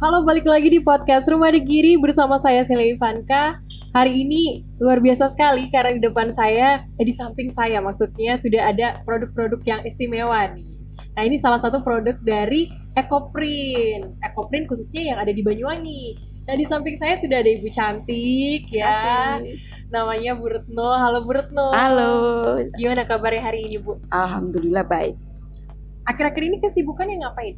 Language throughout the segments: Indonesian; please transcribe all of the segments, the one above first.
Halo, balik lagi di podcast Rumah di Giri bersama saya Sela Ivanka. Hari ini luar biasa sekali karena di depan saya, di samping saya maksudnya sudah ada produk-produk yang istimewa nih. Nah, ini salah satu produk dari Ekoprint. Ekoprint khususnya yang ada di Banyuwangi. Nah, di samping saya sudah ada Ibu cantik ya. Asik. Namanya Bu Retno. Halo Bu Retno. Halo. Gimana kabarnya hari ini, Bu? Alhamdulillah baik. Akhir-akhir ini kesibukannya ngapain?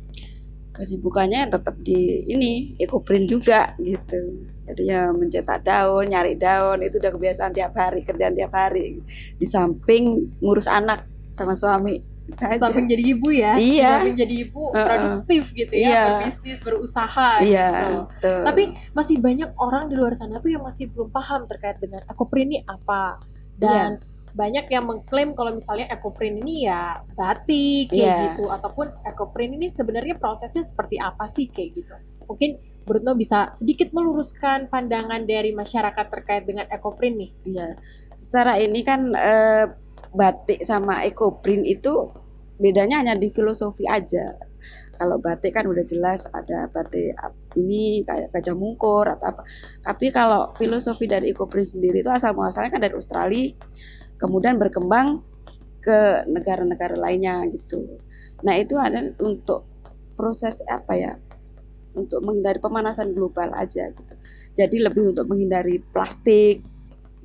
Kesibukannya tetap di ini Ekoprint juga gitu. Jadi ya mencetak daun, nyari daun itu udah kebiasaan tiap hari, kerjaan tiap hari. Di samping ngurus anak sama suami. Di samping jadi ibu ya, Iya. Di samping jadi ibu produktif gitu ya, Iya. berbisnis, berusaha Iya, gitu. betul. Tapi masih banyak orang di luar sana tuh yang masih belum paham terkait dengan Ekoprint ini apa. Dan banyak yang mengklaim kalau misalnya Ekoprint ini ya batik kayak Iya. gitu, ataupun Ekoprint ini sebenarnya prosesnya seperti apa sih kayak gitu. Mungkin Bruno bisa sedikit meluruskan pandangan dari masyarakat terkait dengan Ekoprint nih. Iya. Secara ini kan batik sama Ekoprint itu bedanya hanya di filosofi aja. Kalau batik kan udah jelas ada batik ini kayak Gajah Mungkur atau apa. Tapi kalau filosofi dari Ekoprint sendiri itu asal muasalnya kan dari Australia, kemudian berkembang ke negara-negara lainnya gitu. Nah itu ada untuk proses apa ya? Untuk menghindari pemanasan global aja gitu. Jadi lebih untuk menghindari plastik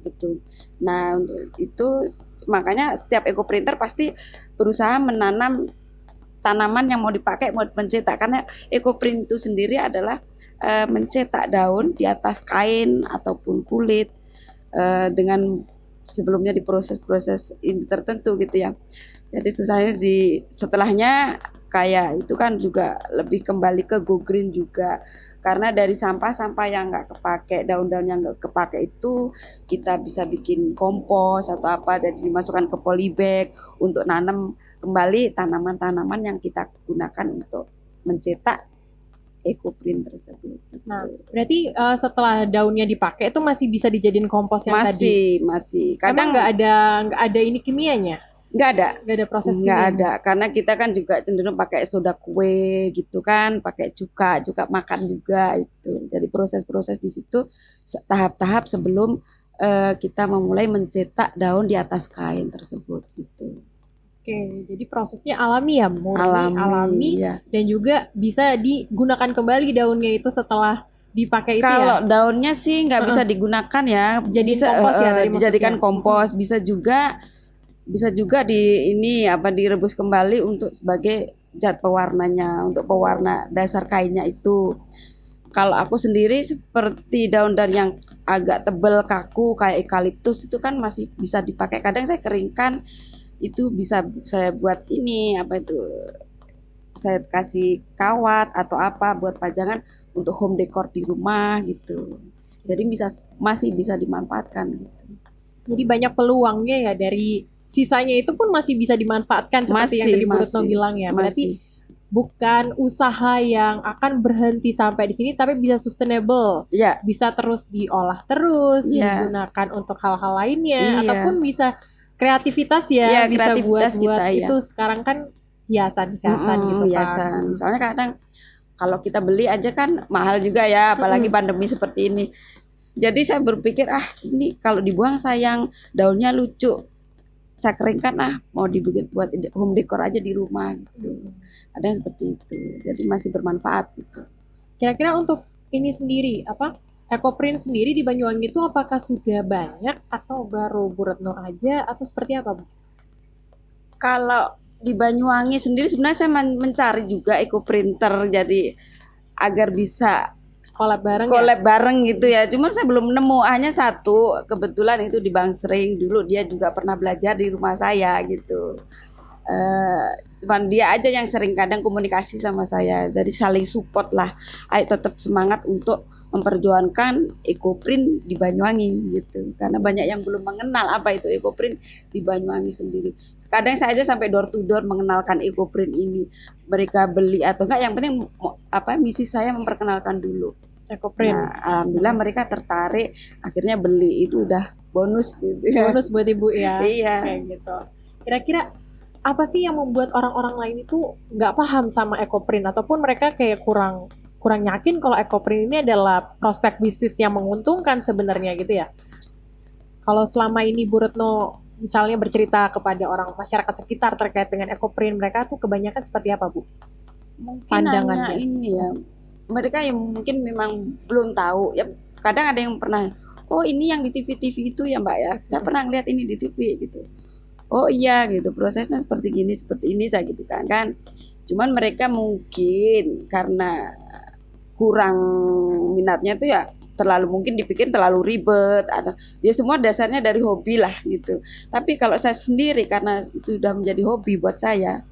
gitu. Nah untuk itu makanya setiap ekoprinter pasti berusaha menanam tanaman yang mau dipakai, mau mencetak, karena ekoprint itu sendiri adalah mencetak daun di atas kain ataupun kulit dengan sebelumnya di proses-proses ini tertentu gitu ya. Jadi itu saya setelahnya kayak itu kan juga lebih kembali ke go green juga, karena dari sampah-sampah yang nggak kepake, daun-daun yang nggak kepake itu kita bisa bikin kompos atau apa, dan dimasukkan ke polybag untuk nanam kembali tanaman-tanaman yang kita gunakan untuk mencetak ekoprint tersebut. Nah, berarti setelah daunnya dipakai itu masih bisa dijadiin kompos yang tadi? Masih. Kadang nggak ada ini kimianya? Nggak ada proses nggak kimia? ada, karena kita kan juga cenderung pakai soda kue gitu kan, pakai juga makan juga itu. Jadi proses-proses di situ tahap-tahap sebelum kita memulai mencetak daun di atas kain tersebut gitu. Oke, jadi prosesnya alami ya, murni alami ya. Dan juga bisa digunakan kembali daunnya itu setelah dipakai itu ya? Kalau daunnya sih nggak bisa digunakan ya, Jadiin bisa kompos ya tadi dijadikan maksudnya? kompos, bisa juga direbus kembali untuk sebagai zat pewarnanya, untuk pewarna dasar kainnya itu. Kalau aku sendiri seperti daun-daun yang agak tebal kaku kayak eukaliptus itu kan masih bisa dipakai. Kadang saya keringkan itu bisa saya buat ini saya kasih kawat atau apa buat pajangan untuk home decor di rumah gitu. Jadi masih bisa dimanfaatkan gitu. Jadi banyak peluangnya ya, dari sisanya itu pun masih bisa dimanfaatkan seperti yang tadi Bu Retno bilang ya. Berarti bukan usaha yang akan berhenti sampai di sini, tapi bisa sustainable. Ya. Bisa terus diolah terus, digunakan untuk hal-hal lainnya, ataupun bisa kreativitas ya, bisa buat itu sekarang kan hiasan gitu hiasan. Soalnya kadang kalau kita beli aja kan mahal juga ya, apalagi pandemi seperti ini. Jadi saya berpikir ini kalau dibuang sayang, daunnya lucu, saya keringkan mau dibikin buat home decor aja di rumah gitu. Ada yang seperti itu. Jadi masih bermanfaat gitu. Kira-kira untuk ini sendiri Ekoprint sendiri di Banyuwangi itu apakah sudah banyak atau baru Bu Retno aja atau seperti apa, Bu? Kalau di Banyuwangi sendiri sebenarnya saya mencari juga ekoprinter, jadi agar bisa collab bareng gitu ya. Cuman saya belum nemu, hanya satu kebetulan itu di Bang Sering, dulu dia juga pernah belajar di rumah saya gitu. Cuman dia aja yang sering kadang komunikasi sama saya, jadi saling support lah. Ayo tetap semangat untuk memperjuangkan ekoprint di Banyuwangi gitu, karena banyak yang belum mengenal apa itu ekoprint di Banyuwangi sendiri. Kadang saya aja sampai door to door mengenalkan ekoprint ini, mereka beli atau enggak, yang penting misi saya memperkenalkan dulu ekoprint. Nah, alhamdulillah mereka tertarik, akhirnya beli, itu udah bonus gitu ya. Bonus buat ibu ya. Iya. Kayak gitu. Kira-kira apa sih yang membuat orang-orang lain itu nggak paham sama ekoprint, ataupun mereka kayak kurang kurang yakin kalau ekoprint ini adalah prospek bisnis yang menguntungkan sebenarnya gitu ya. Kalau selama ini Bu Retno misalnya bercerita kepada orang masyarakat sekitar terkait dengan ekoprint, mereka tuh kebanyakan seperti apa, Bu? Mungkin Pandangannya. hanya ini ya, mereka yang mungkin memang belum tahu ya. Kadang ada yang pernah, oh ini yang di TV-TV itu ya Mbak ya, saya pernah ngeliat ini di TV gitu. Oh iya gitu, prosesnya seperti gini, seperti ini saya gitu kan. Cuman mereka mungkin karena kurang minatnya tuh ya, terlalu mungkin dipikir terlalu ribet, ada ya, semua dasarnya dari hobi lah gitu. Tapi kalau saya sendiri karena itu sudah menjadi hobi buat saya,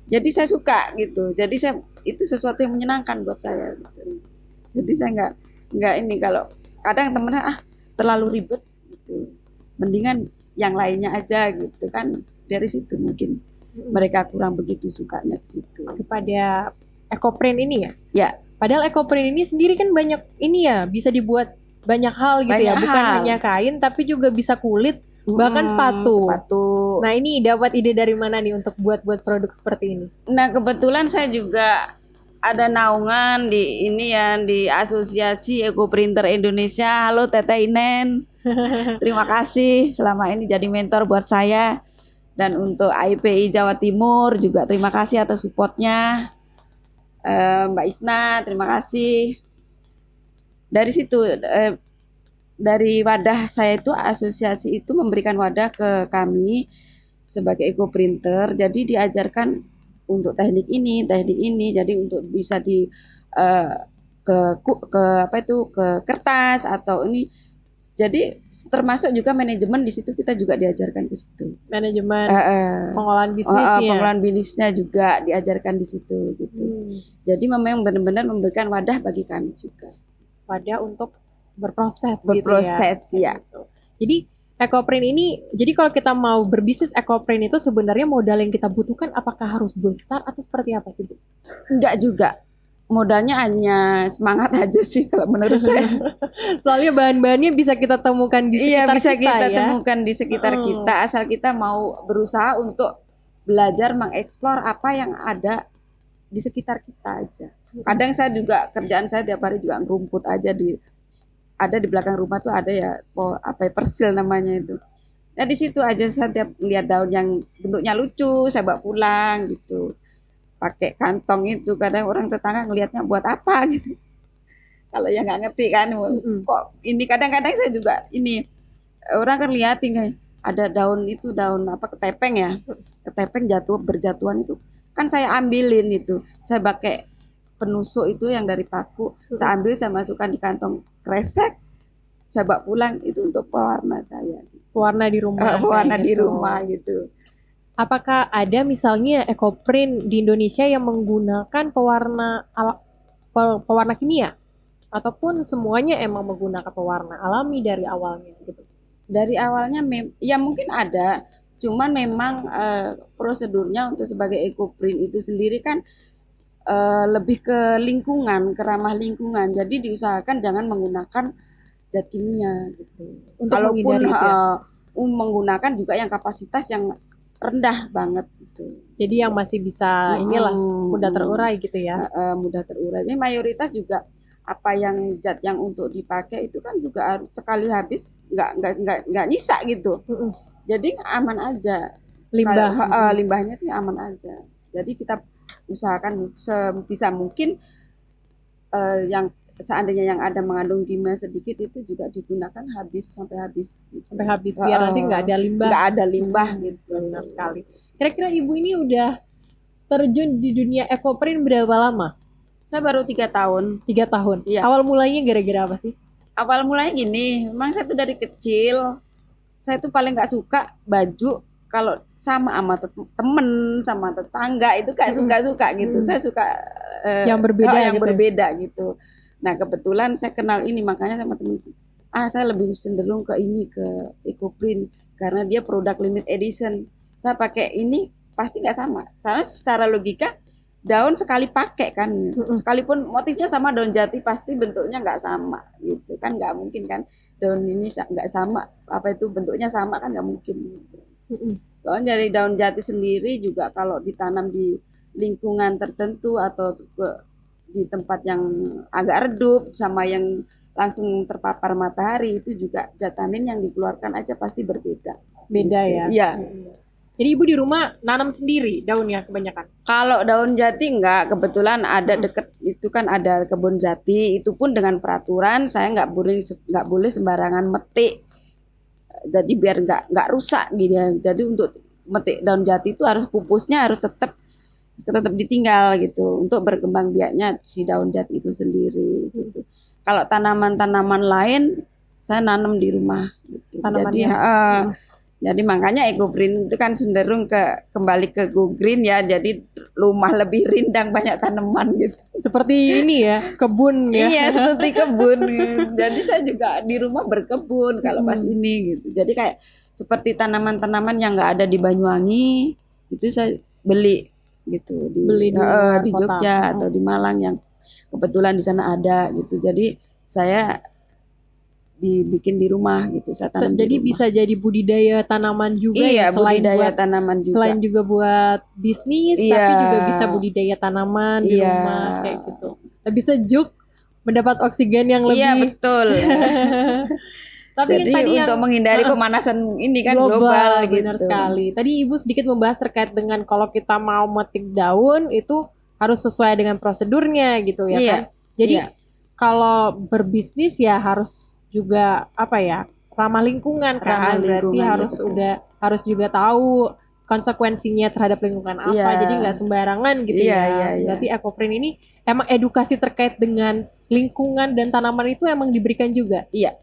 jadi saya suka gitu. Jadi saya itu sesuatu yang menyenangkan buat saya gitu. Jadi saya nggak ini, kalau kadang temennya terlalu ribet gitu, mendingan yang lainnya aja gitu kan. Dari situ mungkin mereka kurang begitu sukanya ke situ. Kepada ekoprint ini ya? Ya. Padahal ekoprint ini sendiri kan banyak ini ya, bisa dibuat banyak hal gitu ya, Banyak bukan hal. hanya kain tapi juga bisa kulit, bahkan sepatu. Sepatu. Nah, ini dapat ide dari mana nih untuk buat produk seperti ini? Nah, kebetulan saya juga ada naungan di ini ya, di Asosiasi Ekoprinter Indonesia. Halo Teteh Inen. Terima kasih selama ini jadi mentor buat saya. Dan untuk IPI Jawa Timur juga terima kasih atas supportnya. Mbak Isna, terima kasih. Dari situ, dari wadah saya itu, asosiasi itu memberikan wadah ke kami sebagai ekoprinter. Jadi diajarkan untuk teknik ini. Jadi untuk bisa di ke apa itu, ke kertas atau ini. Jadi termasuk juga manajemen, di situ kita juga diajarkan ke situ. Manajemen pengolahan bisnisnya. Pengolahan bisnisnya juga diajarkan di situ gitu. Jadi memang benar-benar memberikan wadah bagi kami juga. Wadah untuk berproses gitu ya. Gitu. Jadi ekoprint ini, jadi kalau kita mau berbisnis ekoprint itu sebenarnya modal yang kita butuhkan apakah harus besar atau seperti apa sih, Bu? Enggak juga. Modalnya hanya semangat aja sih kalau menurut saya. Soalnya bahan-bahannya bisa kita temukan di sekitar kita. Iya, bisa kita ya? temukan di sekitar kita, asal kita mau berusaha untuk belajar mengeksplor apa yang ada di sekitar kita aja. Kadang saya juga, kerjaan saya tiap hari juga ngerumput aja, ada di belakang rumah tuh ada ya, apa ya, persil namanya itu. Nah di situ aja saya tiap lihat daun yang bentuknya lucu, saya bawa pulang gitu. Pakai kantong itu, kadang orang tetangga ngelihatnya buat apa gitu. Kalau yang nggak ngerti kan, kok ini, kadang-kadang saya juga ini, orang kan lihat tinggal ada daun itu, daun apa, ketepeng ya, ketepeng berjatuhan itu, kan saya ambilin itu, saya pakai penusuk itu yang dari paku, saya ambil, saya masukkan di kantong kresek, saya bawa pulang, itu untuk pewarna saya. Pewarna di rumah. Pewarna di rumah gitu. Apakah ada misalnya ekoprint di Indonesia yang menggunakan pewarna kimia? Ataupun semuanya emang menggunakan pewarna alami dari awalnya gitu? Dari awalnya ya mungkin ada, cuman memang prosedurnya untuk sebagai ekoprint itu sendiri kan lebih ke lingkungan, ke ramah lingkungan. Jadi diusahakan jangan menggunakan zat kimia gitu. Untuk kalaupun menggunakan juga yang kapasitas yang rendah banget gitu. Jadi yang masih bisa inilah mudah terurai gitu ya. Mudah terurai. Jadi mayoritas juga apa yang zat yang untuk dipakai itu kan juga harus sekali habis nggak nyisa gitu. Jadi aman aja. Limbahnya tuh aman aja. Jadi kita usahakan sebisa mungkin yang seandainya yang ada mengandung kimia sedikit itu juga digunakan sampai habis gitu. Sampai habis biar nanti nggak ada limbah gitu. Benar sekali. Kira-kira Ibu ini udah terjun di dunia ekoprint berapa lama? Saya baru 3 tahun. 3 tahun. Iya. Awal mulanya gara-gara apa sih? Awal mulanya gini, memang saya tuh dari kecil saya tuh paling nggak suka baju kalau sama temen, sama tetangga itu gak suka gitu. Saya suka yang berbeda berbeda gitu. Nah kebetulan saya kenal ini, makanya sama temen, saya lebih cenderung ke ini, ke ekoprint karena dia produk limited edition. Saya pakai ini pasti nggak sama. Soalnya secara logika daun sekali pakai kan, sekalipun motifnya sama daun jati pasti bentuknya nggak sama gitu kan, nggak mungkin kan daun ini nggak sama, apa itu bentuknya sama kan, nggak mungkin. Soalnya dari daun jati sendiri juga kalau ditanam di lingkungan tertentu atau di tempat yang agak redup sama yang langsung terpapar matahari itu juga jatanin yang dikeluarkan aja pasti berbeda. Beda Gitu. ya. Iya. Jadi ibu di rumah nanam sendiri daunnya kebanyakan. Kalau daun jati enggak, kebetulan ada deket itu kan ada kebun jati, itu pun dengan peraturan saya nggak boleh sembarangan metik. Jadi biar nggak rusak gitu ya. Jadi untuk metik daun jati itu harus pupusnya harus tetap ditinggal gitu untuk berkembang biaknya si daun jati itu sendiri gitu. Kalau tanaman-tanaman lain saya nanam di rumah gitu. Tanamannya. Jadi makanya EcoGreen itu kan cenderung kembali ke Go Green ya. Jadi rumah lebih rindang banyak tanaman gitu. Seperti ini ya, kebun ya. Iya, seperti kebun. Jadi saya juga di rumah berkebun kalau pas ini gitu. Jadi kayak seperti tanaman-tanaman yang nggak ada di Banyuwangi itu saya beli gitu Beli di luar di kota. Jogja atau di Malang yang kebetulan di sana ada gitu. Jadi saya dibikin di rumah gitu. Saya tanam di Jadi rumah. bisa jadi budidaya tanaman juga Iya, ya, selain budidaya buat tanaman juga. selain juga buat bisnis, Iya. tapi juga bisa budidaya tanaman di Iya. rumah kayak gitu. Lebih sejuk, mendapat oksigen yang lebih. Iya, betul. Tapi Jadi yang tadi untuk yang menghindari pemanasan ini kan global benar gitu. sekali. Tadi Ibu sedikit membahas terkait dengan kalau kita mau metik daun itu harus sesuai dengan prosedurnya gitu ya Iya. kan. Jadi Iya. kalau berbisnis ya harus juga apa ya, ramah lingkungan kan. Ramah Berarti lingkungan, harus ya, harus juga tahu konsekuensinya terhadap lingkungan apa. Iya. Jadi nggak sembarangan gitu Iya, ya. iya, iya. Berarti EcoPrint ini emang edukasi terkait dengan lingkungan dan tanaman itu emang diberikan juga. Iya.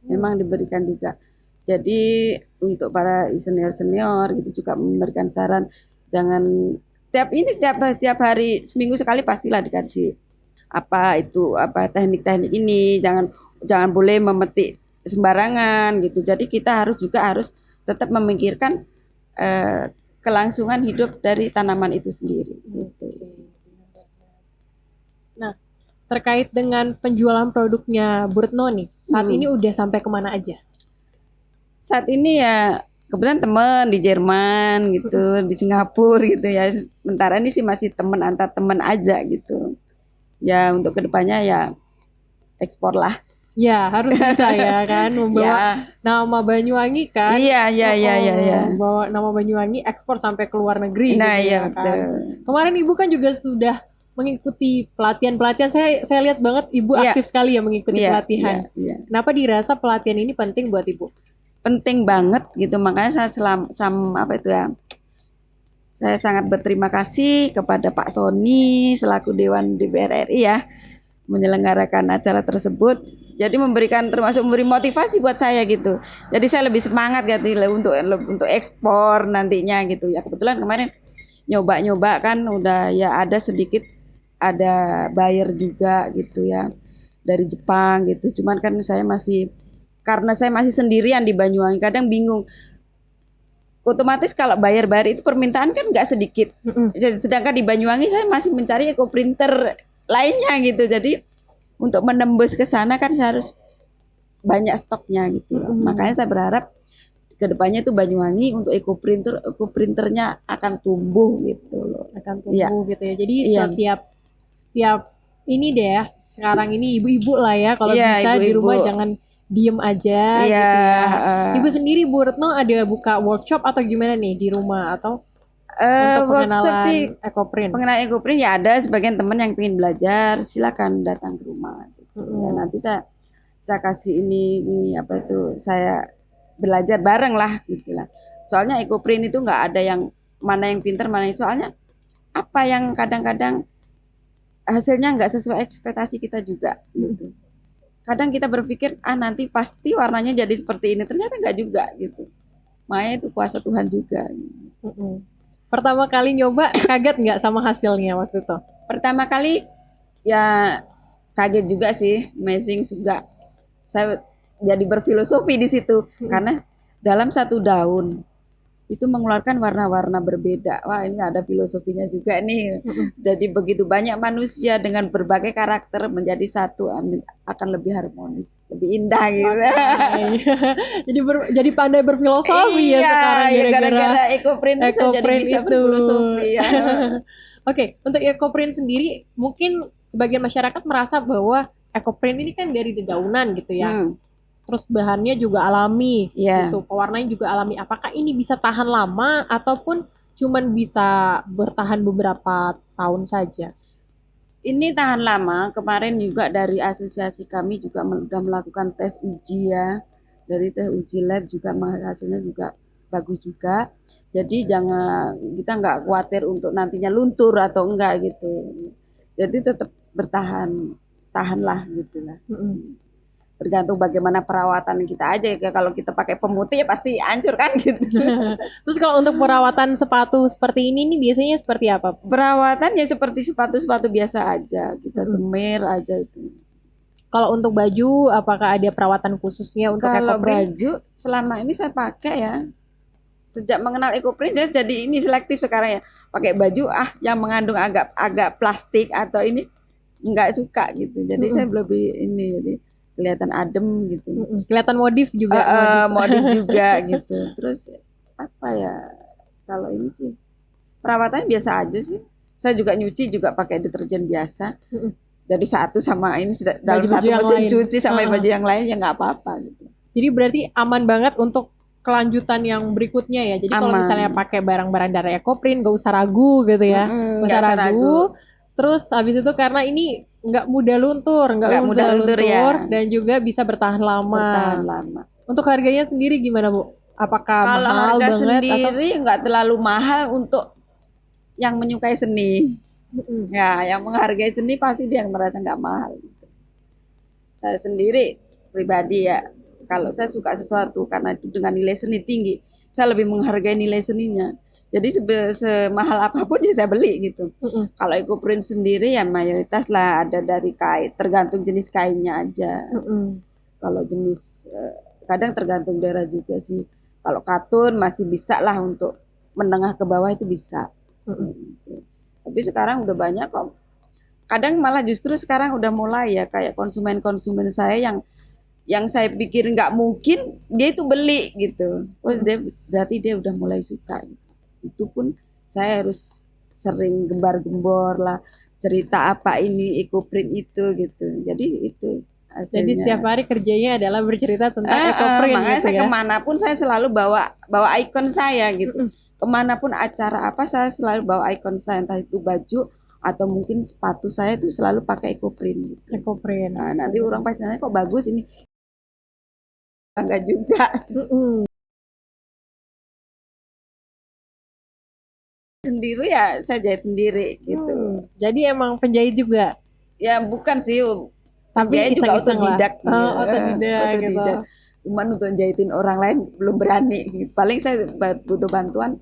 Memang diberikan juga. Jadi untuk para senior gitu juga memberikan saran jangan setiap hari seminggu sekali pastilah dikasih apa teknik-teknik ini, jangan boleh memetik sembarangan gitu. Jadi kita harus tetap memikirkan kelangsungan hidup dari tanaman itu sendiri gitu. Nah, terkait dengan penjualan produknya Bu Retno nih, saat ini udah sampai kemana aja? Saat ini ya kebetulan teman di Jerman gitu, di Singapura gitu ya. Sementara ini sih masih antar teman aja gitu. Ya untuk kedepannya ya ekspor lah. Ya harus bisa ya kan membawa Ya. nama Banyuwangi kan. Iya. Membawa nama Banyuwangi ekspor sampai ke luar negeri. Nah gitu iya ya kan. betul. Kemarin Ibu kan juga sudah mengikuti pelatihan. Saya lihat banget Ibu Iya. aktif sekali ya mengikuti Iya, pelatihan. iya. Kenapa dirasa pelatihan ini penting buat Ibu? Penting banget gitu, makanya saya saya sangat berterima kasih kepada Pak Sony selaku Dewan DPR RI ya menyelenggarakan acara tersebut. Jadi termasuk memberi motivasi buat saya gitu. Jadi saya lebih semangat gitu untuk ekspor nantinya gitu ya. Kebetulan kemarin nyoba kan udah ya ada buyer juga gitu ya dari Jepang gitu. Cuman kan karena saya masih sendirian di Banyuwangi, kadang bingung. Otomatis kalau bayar-bayar itu permintaan kan nggak sedikit. Sedangkan di Banyuwangi saya masih mencari EcoPrinter lainnya gitu. Jadi untuk menembus ke sana kan saya harus banyak stoknya gitu. Makanya saya berharap ke depannya itu Banyuwangi untuk EcoPrinternya akan tumbuh gitu loh. Akan tumbuh gitu ya. Jadi Iya. setiap ini deh ya. Sekarang ini ibu-ibu lah ya kalau Iya, bisa di ibu-ibu. rumah jangan diem aja Iya, gitu ya. Ibu sendiri Bu Retno ada buka workshop atau gimana nih di rumah atau untuk workshop pengenalan sih EcoPrint? pengenalan EcoPrint ya ada sebagian teman yang ingin belajar silakan datang ke rumah gitu. Ya, nanti saya kasih ini saya belajar bareng lah gitu lah. Soalnya EcoPrint itu nggak ada yang mana yang pintar mana yang soalnya apa yang kadang-kadang hasilnya nggak sesuai ekspektasi kita juga gitu. Kadang kita berpikir nanti pasti warnanya jadi seperti ini, ternyata nggak juga gitu. Makanya itu kuasa Tuhan juga. Pertama kali nyoba kaget nggak sama hasilnya waktu itu? Pertama kali ya kaget juga sih, amazing juga. Saya jadi berfilosofi di situ karena dalam satu daun itu mengeluarkan warna-warna berbeda. Wah, ini ada filosofinya juga nih. Jadi begitu banyak manusia dengan berbagai karakter menjadi satu akan lebih harmonis, lebih indah gitu. Jadi pandai berfilosofi ya sekarang gara-gara EcoPrint saya jadi bisa berfilosofi ya. Oke, untuk ekoprint sendiri, mungkin sebagian masyarakat merasa bahwa ekoprint ini kan dari dedaunan gitu ya. Hmm, Terus bahannya juga alami ya. gitu, pewarnanya juga alami. Apakah ini bisa tahan lama ataupun cuman bisa bertahan beberapa tahun saja? Ini tahan lama. Kemarin juga dari asosiasi kami juga sudah melakukan tes uji ya. Dari tes uji lab juga hasilnya juga bagus juga. Jadi jangan kita nggak khawatir untuk nantinya luntur atau enggak gitu. Jadi tetap bertahan, tahanlah gitu lah. Mm-mm. Tergantung bagaimana perawatan kita aja. Ya, kalau kita pakai pemutih ya pasti hancur kan gitu. Terus kalau untuk perawatan sepatu seperti ini nih biasanya seperti apa? Perawatan ya seperti sepatu-sepatu biasa aja. Kita Mm-mm. semir aja itu. Kalau untuk baju, apakah ada perawatan khususnya untuk Kalau ekoprint? baju selama ini saya pakai ya. Sejak mengenal EcoPrint saya jadi ini selektif sekarang ya. Pakai baju yang mengandung agak plastik atau ini nggak suka gitu. Jadi saya Mm-mm. lebih ini jadi kelihatan adem gitu. Mm-mm. Kelihatan modif juga, Modif juga gitu. Terus apa ya? Kalau ini sih perawatannya biasa aja sih. Saya juga nyuci juga pakai deterjen biasa. Mm-mm. Jadi satu sama ini dalam Baju-baju satu yang mesin lain. cuci sama Ah, baju yang lain ya nggak apa-apa gitu. Jadi berarti aman banget untuk kelanjutan yang berikutnya ya. Jadi kalau Aman. misalnya pakai barang-barang dari ekoprint, gak usah ragu gitu ya. Gak Nggak usah usah ragu. ragu. Terus habis itu karena ini nggak mudah luntur, Nggak mudah luntur ya. dan juga bisa bertahan lama. Bertahan lama. Untuk harganya sendiri gimana Bu? Apakah Kalau mahal harga banget atau? sendiri nggak terlalu mahal untuk yang menyukai seni. Mm-mm. Ya, yang menghargai seni pasti dia yang merasa nggak mahal. Saya sendiri pribadi ya, kalau saya suka sesuatu karena itu dengan nilai seni tinggi, saya lebih menghargai nilai seninya. Jadi semahal apapun ya saya beli gitu. Mm-mm. Kalau EcoPrint sendiri ya mayoritas lah ada dari kain, tergantung jenis kainnya aja. Mm-mm. Kalau jenis kadang tergantung daerah juga sih. Kalau katun masih bisa lah untuk menengah ke bawah itu bisa. Mm-mm. Tapi sekarang udah banyak kok. Kadang malah justru sekarang udah mulai ya kayak konsumen-konsumen saya yang saya pikir nggak mungkin dia itu beli gitu. Oh dia berarti dia udah mulai suka. Itu pun saya harus sering gembar-gembor lah cerita apa ini EcoPrint itu gitu. Jadi itu Jadi setiap hasilnya. hari kerjanya adalah bercerita tentang ekoprint Makanya gitu saya ya. kemanapun saya selalu bawa ikon saya gitu. Mm-mm. Kemanapun acara apa saya selalu bawa ikon saya entah itu baju atau mungkin sepatu saya itu selalu pakai EcoPrint gitu. Ekoprint. Nah, nanti orang pasti nanya kok bagus ini bangga juga. Mm-mm. Sendiri ya saya jahit sendiri gitu. Jadi emang penjahit juga, Ya bukan sih tapi penjahit juga iseng-iseng lah. otodidak. Oh, otodidak gitu. Otodidak. Cuman untuk jahitin orang lain belum berani. Gitu. Paling saya butuh bantuan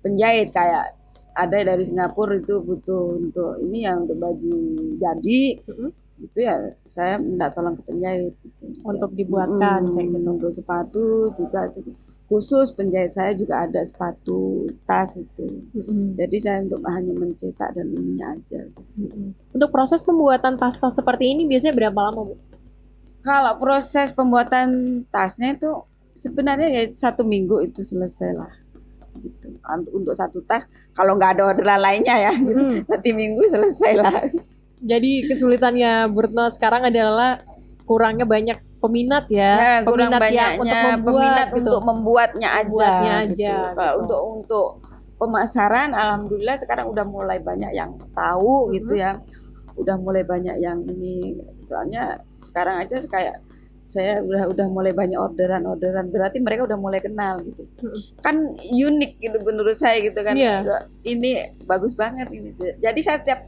penjahit kayak ada dari Singapura itu butuh untuk ini yang untuk baju jadi Mm-mm. itu ya saya minta tolong ke penjahit gitu. Untuk dibuatkan kayak gitu. Untuk sepatu juga khusus penjahit saya juga ada sepatu tas itu. Mm-mm. Jadi saya untuk hanya mencetak dan ininya aja. Mm-mm. Untuk proses pembuatan tas-tas seperti ini biasanya berapa lama, Bu? Kalau proses pembuatan tasnya itu sebenarnya ya 1 minggu itu selesai lah. Gitu. Untuk satu tas, kalau nggak ada orderan lainnya ya, gitu, Mm-mm. 1 minggu selesai lah. Jadi kesulitannya Bu Retno sekarang adalah kurangnya banyak peminat ya, Nah, kurang peminat yang untuk banyaknya membuat peminat gitu. untuk membuatnya aja. Membuatnya gitu. aja, Kalau gitu. untuk pemasaran, alhamdulillah sekarang udah mulai banyak yang tahu gitu ya. Udah mulai banyak yang ini. Soalnya sekarang aja kayak saya udah mulai banyak orderan, berarti mereka udah mulai kenal gitu. Kan unik gitu menurut saya gitu kan. Iya. Ini bagus banget ini. Jadi saya tiap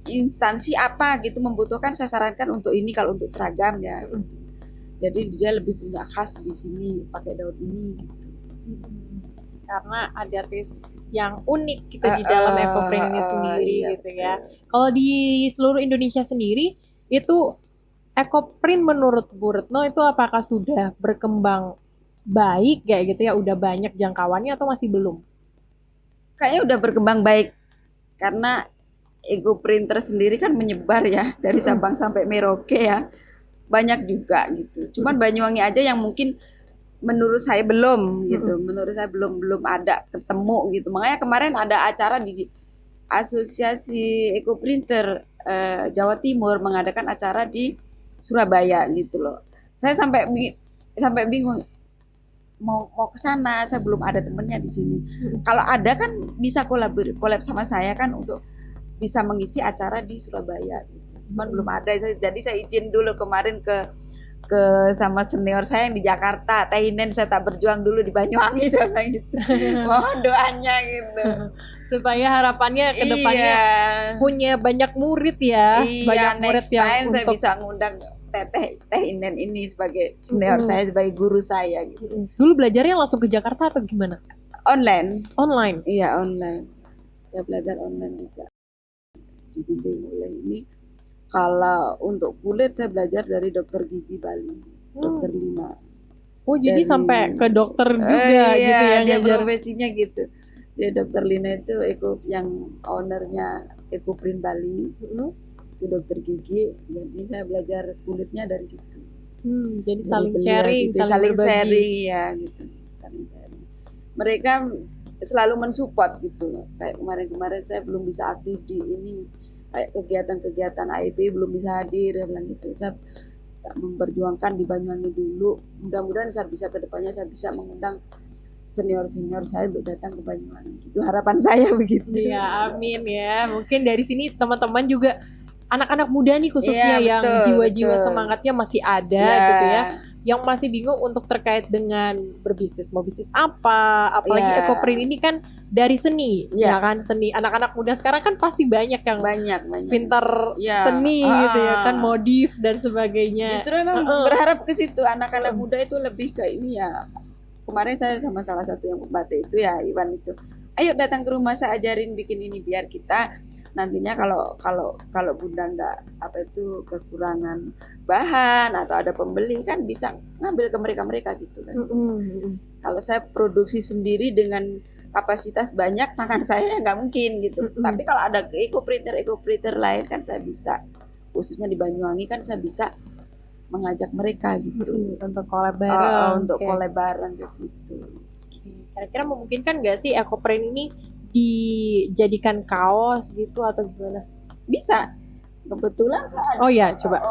instansi apa gitu membutuhkan saya sarankan untuk ini kalau untuk seragam ya. Jadi dia lebih punya khas di sini pakai daun ini gitu. Karena ada taste yang unik gitu di dalam ekoprint ini sendiri iya, gitu ya. Kalau di seluruh Indonesia sendiri itu ekoprint menurut Bu Retno itu apakah sudah berkembang baik kayak gitu ya, udah banyak jangkauannya atau masih belum? Kayaknya udah berkembang baik karena Ego Printer sendiri kan menyebar ya dari Sabang sampai Merauke ya. Banyak juga gitu. Cuman Banyuwangi aja yang mungkin menurut saya belum gitu. Menurut saya belum ada ketemu gitu. Makanya kemarin ada acara Asosiasi Ekoprinter Jawa Timur mengadakan acara di Surabaya gitu loh. Saya sampai bingung mau ke sana, saya belum ada temennya di sini. Kalau ada kan bisa kolab sama saya kan untuk bisa mengisi acara di Surabaya. Cuman belum ada, jadi saya izin dulu kemarin ke sama senior saya yang di Jakarta, Teh Inen, saya tak berjuang dulu di Banyuwangi gitu. Mohon doanya gitu. Supaya harapannya ke depannya punya banyak murid ya, Iya, banyak murid next yang time saya untuk bisa ngundang Teh Inen ini sebagai senior saya, sebagai guru saya gitu. Dulu belajarnya langsung ke Jakarta atau gimana? Online. Online. Iya, online. Saya belajar online juga. Dibimbing oleh ini. Kalau untuk kulit saya belajar dari dokter gigi Bali, dokter Lina. Oh, jadi sampai ke dokter juga iya, gitu ya dia ngajar. profesinya gitu. Dia dokter Lina itu yang ownernya Ekoprint Bali. Itu dokter gigi, jadi saya belajar kulitnya dari situ. Jadi Dari saling beliau sharing, gitu, saling saling berbagi. sharing ya gitu. Saling sharing. Mereka selalu mensupport gitu. Kayak kemarin-kemarin saya belum bisa aktif di ini, kayak kegiatan-kegiatan AIP belum bisa hadir, saya bilang gitu. Saya tak memperjuangkan di Banyuwangi dulu. Mudah-mudahan saya bisa kedepannya saya bisa mengundang senior-senior saya untuk datang ke Banyuwangi. Itu harapan saya begitu. Iya, amin ya. Mungkin dari sini teman-teman juga anak-anak muda nih khususnya Iya, yang betul, jiwa-jiwa betul. semangatnya masih ada gitu ya. Yang masih bingung untuk terkait dengan berbisnis, mau bisnis apa, apalagi Iya. Ekoprint ini kan dari seni, Iya. ya kan seni. Anak-anak muda sekarang kan pasti banyak yang banyak pintar Iya. seni gitu ya kan, modif dan sebagainya. Justru emang berharap ke situ, anak-anak muda itu lebih ke ini ya. Kemarin saya sama salah satu yang pembatik itu ya, Iwan itu, ayo datang ke rumah saya ajarin bikin ini biar kita nantinya kalau bunda nggak kekurangan bahan atau ada pembeli kan bisa ngambil ke mereka gitu kan. Kalau saya produksi sendiri dengan kapasitas banyak, tangan saya nggak mungkin gitu. Tapi kalau ada ekoprinter lain kan saya bisa, khususnya di Banyuwangi kan saya bisa mengajak mereka gitu untuk collab bareng. Untuk collab bareng ke situ. Kira-kira memungkinkan nggak sih Ekoprint ini dijadikan kaos gitu atau gimana? Bisa. Kebetulan saya Oh ya, coba.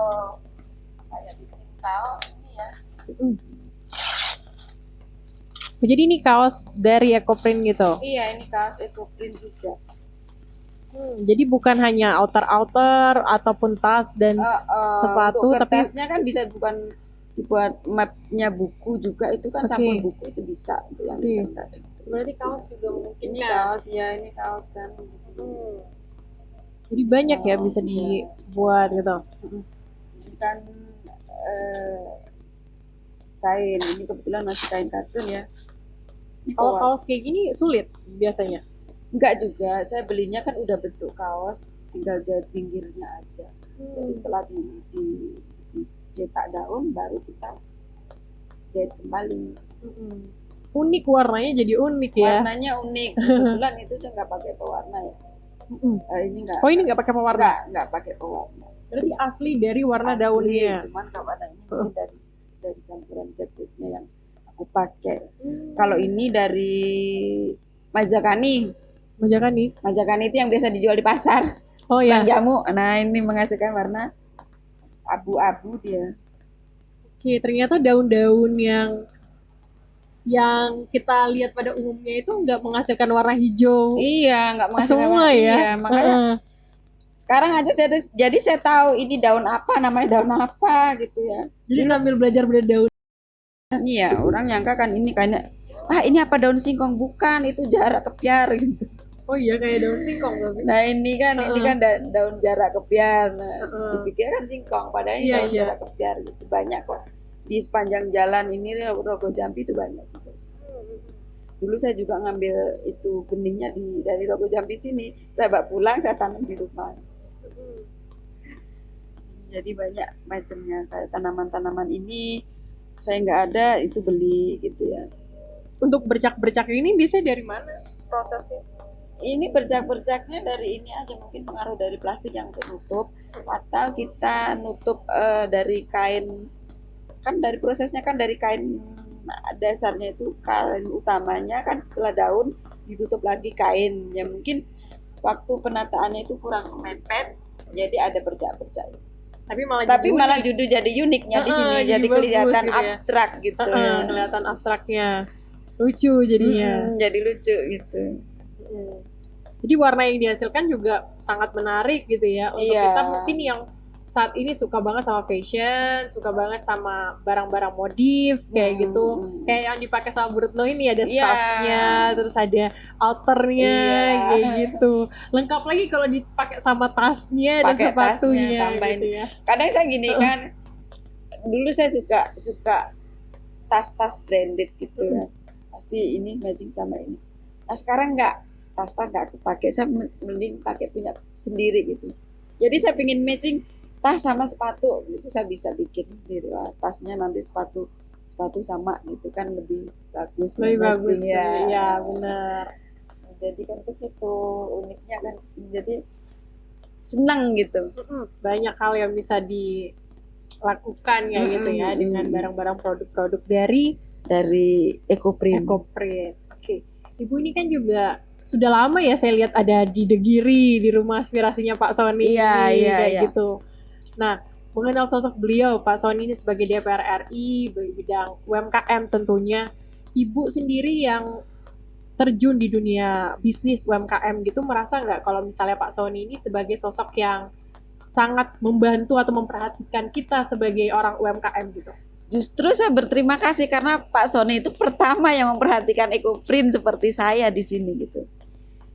Kayak bikin kaos ini ya. Jadi ini kaos dari Ekoprint gitu? Iya, ini kaos Ekoprint juga. Jadi bukan hanya outer ataupun tas dan sepatu, untuk tapi kertasnya kan bisa bukan dibuat mapnya buku juga, itu kan sampul buku itu bisa untuk yang kertas. Berarti kaos juga mungkin. Ini kaos ya, ini kaos kan. Jadi banyak ya bisa dibuat gitu. Ini kan kain, ini kebetulan masih kain katun ya. Kalau kaos kayak gini sulit biasanya? Enggak juga, saya belinya kan udah bentuk kaos, tinggal jahit pinggirnya aja. Jadi setelah dicetak daun baru kita jahit kembali. Unik warnanya, jadi unik ya. Warnanya unik. Kebetulan itu saya nggak pakai pewarna ya. Ini nggak. Oh, ini nggak pakai pewarna? Nggak pakai pewarna. Berarti asli dari warna daunnya. Cuman kalau warna ini dari campuran jatutnya yang aku pakai. Kalau ini dari Majakani. Majakani itu yang biasa dijual di pasar. Oh ya. Jamu. Nah, ini menghasilkan warna abu-abu dia. Oke, ternyata daun-daun yang kita lihat pada umumnya itu nggak menghasilkan warna hijau. Iya, nggak menghasilkan semua warna. ya. Iya, makanya sekarang aja jadi saya tahu ini daun apa, namanya daun apa gitu ya. Jadi sambil belajar daun. Iya, orang nyangka kan ini kayaknya, ini apa daun singkong, bukan, itu jarak kepiar gitu. Oh iya, kayak daun singkong tapi. Nah ini kan daun jarak kepiar. Nah, dipikir kan singkong, padahal ini daun jarak kepiar gitu. Banyak kok di sepanjang jalan ini Rogo Jampi itu banyak. Dulu saya juga ngambil itu benihnya dari Rogo Jampi sini, saya bawa pulang, saya tanam di rumah. Jadi banyak macamnya, kayak tanaman-tanaman ini saya nggak ada, itu beli gitu ya. Untuk bercak-bercak ini biasanya dari mana prosesnya? Ini bercak-bercaknya dari ini aja, mungkin pengaruh dari plastik yang tertutup, atau kita nutup dari kain, kan dari prosesnya kan dari kain dasarnya itu, kain utamanya kan setelah daun ditutup lagi kain, ya mungkin waktu penataannya itu kurang mepet, jadi ada bercak-bercak. Tapi Malah judul jadi uniknya di sini, jadi bagus kelihatan gitu ya. abstrak gitu. Kelihatan abstraknya, lucu jadinya. Jadi lucu gitu. Jadi warna yang dihasilkan juga sangat menarik gitu ya untuk kita mungkin yang saat ini suka banget sama fashion, suka banget sama barang-barang modif kayak gitu. Kayak yang dipakai sama Bu Retno ini ada scarf-nya, terus ada outernya kayak gitu. Lengkap lagi kalau dipakai sama tasnya dan sepatunya tambahin. Gitu ya. Kadang saya gini kan, dulu saya suka tas-tas branded gitu ya. Pasti ini matching sama ini. Nah sekarang tas-tas nggak kepake, saya mending pakai punya sendiri gitu. Jadi saya pingin matching tas sama sepatu gitu, saya bisa bikin sendiri. Wah, tasnya nanti sepatu sama gitu kan lebih bagus. Lebih bagus ya benar. Jadi kan ke situ uniknya kan, jadi senang gitu. Banyak hal yang bisa dilakukan ya gitu ya dengan barang-barang produk-produk dari Ecoprint. Oke, Ibu ini kan juga sudah lama ya saya lihat ada di The Giri, di rumah aspirasinya Pak Sony gitu. Nah, mengenal sosok beliau Pak Sony ini sebagai DPR RI bidang UMKM tentunya, Ibu sendiri yang terjun di dunia bisnis UMKM gitu merasa nggak kalau misalnya Pak Sony ini sebagai sosok yang sangat membantu atau memperhatikan kita sebagai orang UMKM gitu? Justru saya berterima kasih karena Pak Sony itu pertama yang memperhatikan Ecoprint seperti saya di sini gitu.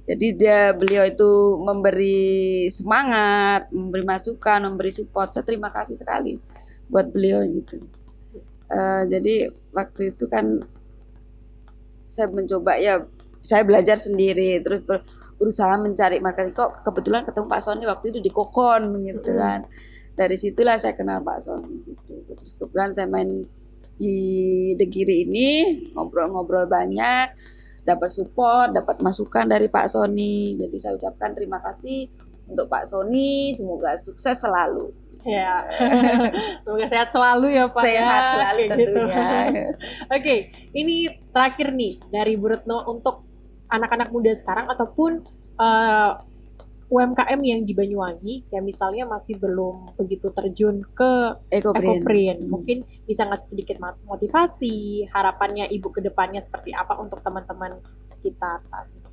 Jadi beliau itu memberi semangat, memberi masukan, memberi support. Saya terima kasih sekali buat beliau gitu. Jadi waktu itu kan saya mencoba saya belajar sendiri, terus berusaha mencari marketing. Kok kebetulan ketemu Pak Sony waktu itu di Kokon gitu kan. Dari situlah saya kenal Pak Sony gitu. Terus kebetulan saya main di The Giri ini, ngobrol-ngobrol banyak, dapat support, dapat masukan dari Pak Sony. Jadi saya ucapkan terima kasih untuk Pak Sony, semoga sukses selalu. Ya, semoga sehat selalu ya Pak. Sehat selalu tentunya. Oke, ini terakhir nih dari Bu Retno untuk anak-anak muda sekarang ataupun UMKM yang di Banyuwangi yang misalnya masih belum begitu terjun ke Ecoprint. Mungkin bisa ngasih sedikit motivasi, harapannya Ibu ke depannya seperti apa untuk teman-teman sekitar saat ini?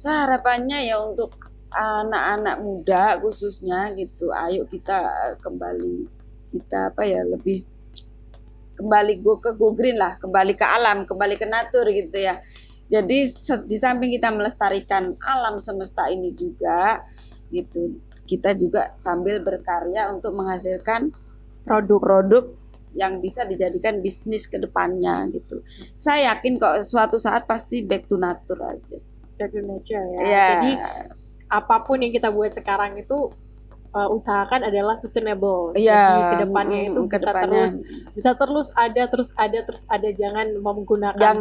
Harapannya ya untuk anak-anak muda khususnya gitu, ayo kita kembali lebih kembali ke go green lah, kembali ke alam, kembali ke natur gitu ya. Jadi di samping kita melestarikan alam semesta ini juga gitu, kita juga sambil berkarya untuk menghasilkan produk-produk yang bisa dijadikan bisnis ke depannya gitu. Saya yakin kok suatu saat pasti back to nature aja. Back to nature ya. Jadi apapun yang kita buat sekarang itu usahakan adalah sustainable. Jadi kedepannya itu bisa terus ada, jangan menggunakan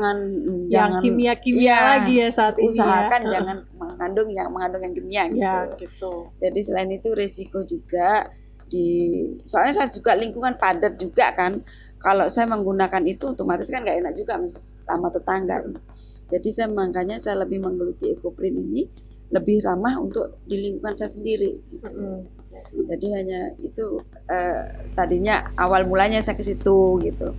yang kimia-kimia lagi ya saat ini. Usahakan jangan mengandung yang kimia gitu. Ya, gitu. Jadi selain itu risiko juga soalnya saya juga lingkungan padat juga kan. Kalau saya menggunakan itu otomatis kan nggak enak juga sama tetangga. Jadi makanya saya lebih menggeluti Ecoprint ini lebih ramah untuk di lingkungan saya sendiri gitu. Jadi hanya itu tadinya awal mulanya saya ke situ gitu.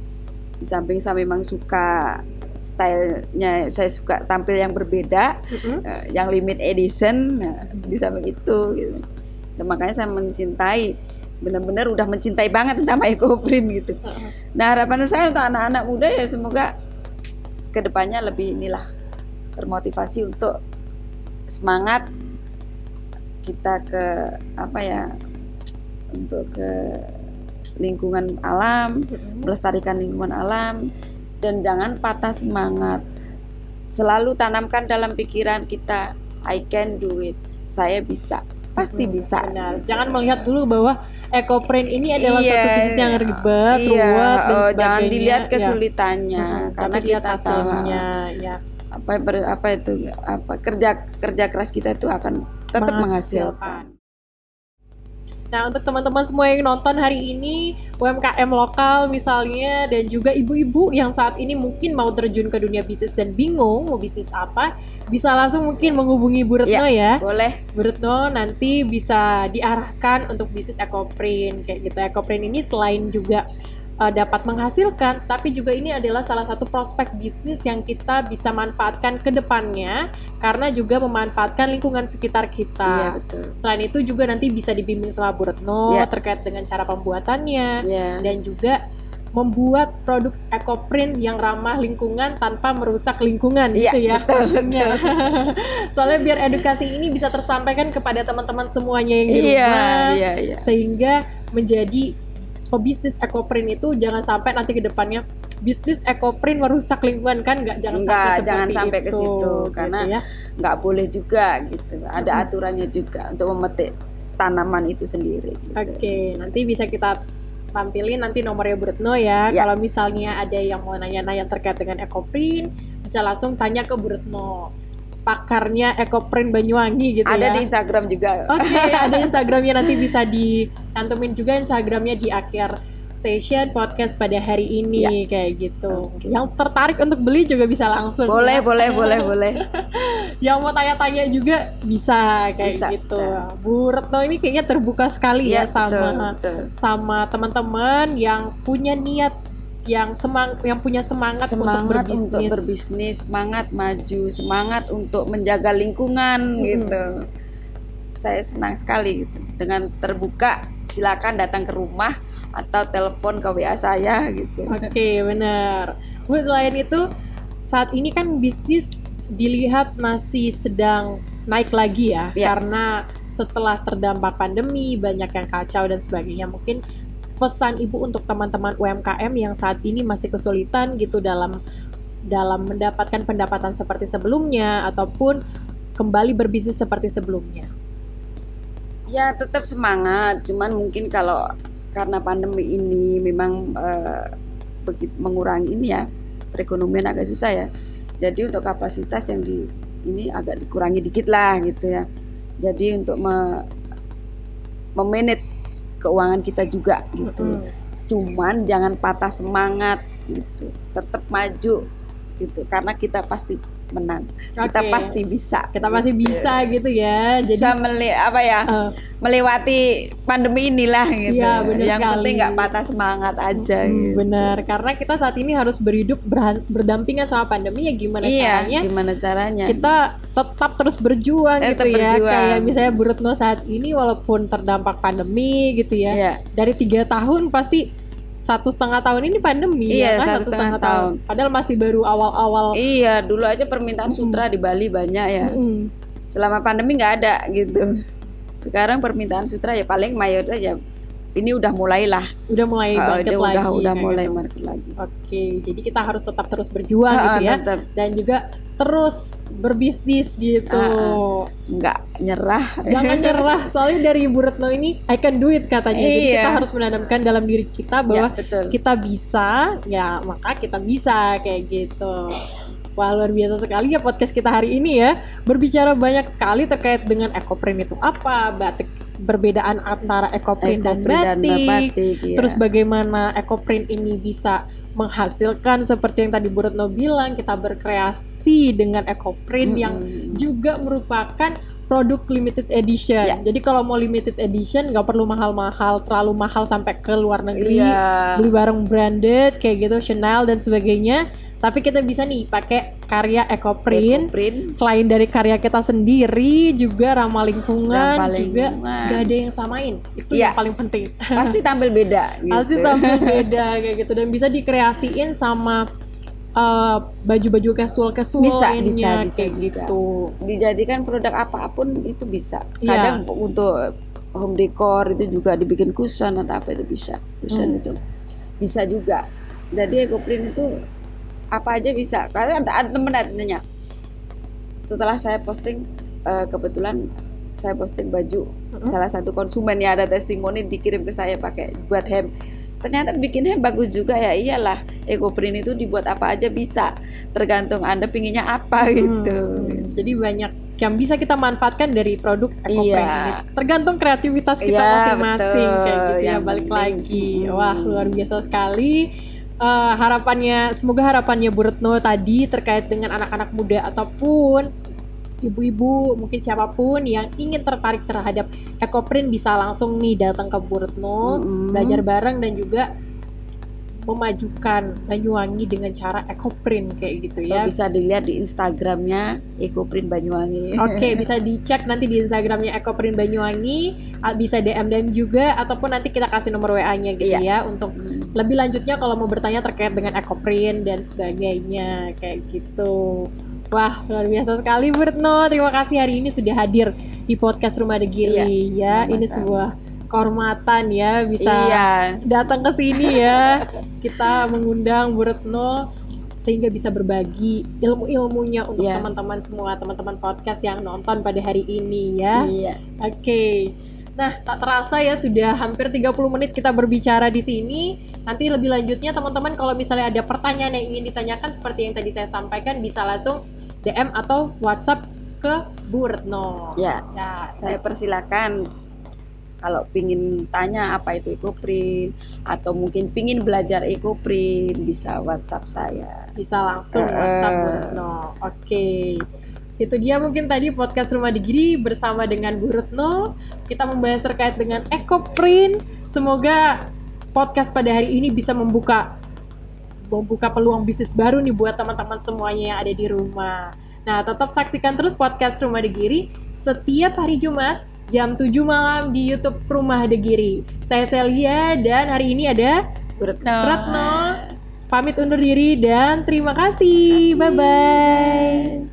Di samping saya memang suka stylenya, saya suka tampil yang berbeda, yang limit edition, di samping itu gitu. Makanya saya mencintai, benar-benar udah mencintai banget sama Ecoprint gitu. Nah harapan saya untuk anak-anak muda ya semoga kedepannya lebih termotivasi untuk semangat kita untuk ke lingkungan alam, melestarikan lingkungan alam, dan jangan patah semangat. Selalu tanamkan dalam pikiran kita, I can do it, saya bisa, pasti bisa. Benar. Jangan melihat dulu bahwa Ecoprint ini adalah satu bisnis yang ribet, ruwet dan sebagainya. Jangan dilihat kesulitannya, karena kita hasilnya, kerja keras kita itu akan tetap menghasilkan. Nah, untuk teman-teman semua yang nonton hari ini, UMKM lokal misalnya, dan juga ibu-ibu yang saat ini mungkin mau terjun ke dunia bisnis dan bingung mau bisnis apa, bisa langsung mungkin menghubungi Bu Retno ya. Boleh. Bu Retno nanti bisa diarahkan untuk bisnis ekoprint kayak gitu. Ekoprint ini selain juga dapat menghasilkan, tapi juga ini adalah salah satu prospek bisnis yang kita bisa manfaatkan ke depannya karena juga memanfaatkan lingkungan sekitar Iya, kita. betul. Selain itu juga nanti bisa dibimbing sama Bu Retno Iya. terkait dengan cara pembuatannya Ya. dan juga membuat produk ekoprint yang ramah lingkungan tanpa merusak lingkungan Iya, gitu ya. betul. Soalnya biar edukasi ini bisa tersampaikan kepada teman-teman semuanya yang di Iya, rumah iya. sehingga menjadi pebisnis ekoprint itu jangan sampai nanti ke depannya bisnis ekoprint merusak lingkungan kan jangan sampai Jangan seperti sampai ke itu, situ gitu karena ya. nggak boleh juga gitu. Ada aturannya juga untuk memetik tanaman itu sendiri. Gitu. Oke, nanti bisa kita tampilin nanti nomornya Bu Retno ya. Ya. Kalau misalnya ada yang mau nanya-nanya terkait dengan ekoprint, bisa langsung tanya ke Bu Retno. Pakarnya ekoprint Banyuwangi gitu Ada ya. di Instagram juga. Oke, ada Instagramnya nanti bisa dicantumin juga Instagramnya di akhir session podcast pada hari ini kayak gitu. Oke. Yang tertarik untuk beli juga bisa langsung. Boleh, ya. boleh. Yang mau tanya-tanya juga bisa kayak Bisa, gitu. bisa. Bu Retno ini kayaknya terbuka sekali ya betul. sama teman-teman yang punya niat yang punya semangat untuk berbisnis, semangat maju, semangat untuk menjaga lingkungan gitu. Saya senang sekali gitu. Dengan terbuka, silakan datang ke rumah atau telepon ke WA saya gitu. Oke, benar. Bu, selain itu saat ini kan bisnis dilihat masih sedang naik lagi ya, karena setelah terdampak pandemi banyak yang kacau dan sebagainya. Mungkin pesan Ibu untuk teman-teman UMKM yang saat ini masih kesulitan gitu dalam mendapatkan pendapatan seperti sebelumnya ataupun kembali berbisnis seperti sebelumnya. Ya tetap semangat, cuman mungkin kalau karena pandemi ini memang begitu mengurangi ini ya, perekonomian agak susah ya. Jadi untuk kapasitas yang ini agak dikurangi dikit lah gitu ya. Jadi untuk memanage keuangan kita juga gitu. Cuman jangan patah semangat gitu. Tetap maju gitu karena kita pasti menang. Kita pasti bisa. Kita pasti bisa gitu ya. Bisa Jadi melewati pandemi inilah gitu. Iya, benar yang sekali. penting nggak patah semangat aja gitu. Benar, karena kita saat ini harus berhidup berdampingan sama pandemi ya gimana caranya kita tetap terus berjuang gitu ya. Kayak misalnya Bu Retno saat ini walaupun terdampak pandemi gitu ya. Iya. Dari 3 tahun pasti 1,5 tahun ini pandemi Iya, ya kan 1,5 tahun. Padahal masih baru awal-awal. Iya, dulu aja permintaan sutra di Bali banyak ya. Selama pandemi nggak ada gitu. Sekarang permintaan sutra ya paling mayoritas ya ini udah mulailah. Udah mulai bangkit lagi. Udah mulai gitu. bangkit lagi. Oke, jadi kita harus tetap terus berjuang gitu ya. Tetap. Dan juga terus berbisnis gitu. Nggak nyerah. Jangan nyerah, soalnya dari Bu Retno ini I can do it katanya. Jadi kita harus menanamkan dalam diri kita bahwa kita bisa, ya maka kita bisa kayak gitu. Wah, luar biasa sekali ya podcast kita hari ini ya. Berbicara banyak sekali terkait dengan ekoprint itu apa, batik, perbedaan antara ekoprint dan batik. Terus bagaimana ekoprint ini bisa menghasilkan seperti yang tadi Bu Retno bilang, kita berkreasi dengan ekoprint yang juga merupakan produk limited edition. Jadi kalau mau limited edition nggak perlu mahal-mahal, terlalu mahal sampai ke luar negeri, beli barang branded kayak gitu, Chanel dan sebagainya. Tapi kita bisa nih pakai karya ekoprint. Selain dari karya kita sendiri, juga ramah lingkungan, juga gak ada yang samain. Itu yang paling penting. Pasti tampil beda gitu. Pasti tampil beda kayak gitu. Dan bisa dikreasiin sama baju-baju casual bisa kayak juga. gitu. Dijadikan produk apapun itu bisa. Kadang untuk home decor itu juga dibikin cushion atau apa itu bisa. Cushion itu bisa juga. Jadi ekoprint itu apa aja bisa. Karena ada temen nanya. Setelah saya posting, kebetulan saya posting baju salah satu konsumen yang ada testimoni dikirim ke saya pakai buat hem. Ternyata bikin hem bagus juga ya. Iyalah, ekoprint itu dibuat apa aja bisa. Tergantung Anda pinginnya apa gitu. Jadi banyak yang bisa kita manfaatkan dari produk EcoPrint ini. Tergantung kreativitas kita Iya, masing-masing betul. kayak gitu ya. Yang Balik penting. lagi, wah luar biasa sekali. Semoga harapannya Bu Retno tadi terkait dengan anak-anak muda ataupun ibu-ibu, mungkin siapapun yang ingin tertarik terhadap EcoPrint bisa langsung nih datang ke Bu Retno, belajar bareng dan juga memajukan Banyuwangi dengan cara EcoPrint kayak gitu ya. Bisa dilihat di Instagramnya EcoPrint Banyuwangi. Oke, bisa dicek nanti di Instagramnya EcoPrint Banyuwangi, bisa DM juga ataupun nanti kita kasih nomor WA-nya gitu ya untuk lebih lanjutnya kalau mau bertanya terkait dengan EcoPrint dan sebagainya kayak gitu. Wah, luar biasa sekali Bu Retno. Terima kasih hari ini sudah hadir di podcast Rumah Degiri ya. sama-sama. Ini sebuah kehormatan ya bisa datang ke sini ya. Kita mengundang Bu Retno sehingga bisa berbagi ilmu-ilmunya untuk teman-teman semua, teman-teman podcast yang nonton pada hari ini ya. Oke. Nah, tak terasa ya sudah hampir 30 menit kita berbicara di sini. Nanti lebih lanjutnya teman-teman kalau misalnya ada pertanyaan yang ingin ditanyakan seperti yang tadi saya sampaikan bisa langsung DM atau WhatsApp ke Bu Retno. Ya, saya persilakan. Kalau pingin tanya apa itu EcoPrint atau mungkin pingin belajar EcoPrint bisa WhatsApp saya. Bisa langsung WhatsApp Bu Retno. Oke. Itu dia mungkin tadi podcast Rumah Degiri bersama dengan Bu Retno. Kita membahas terkait dengan EcoPrint. Semoga podcast pada hari ini bisa membuka peluang bisnis baru nih buat teman-teman semuanya yang ada di rumah. Nah, tetap saksikan terus podcast Rumah Degiri setiap hari Jumat jam 7 malam di YouTube Rumah Degiri. Saya Celia dan hari ini ada Bu Retno. Pamit undur diri dan terima kasih. Bye-bye.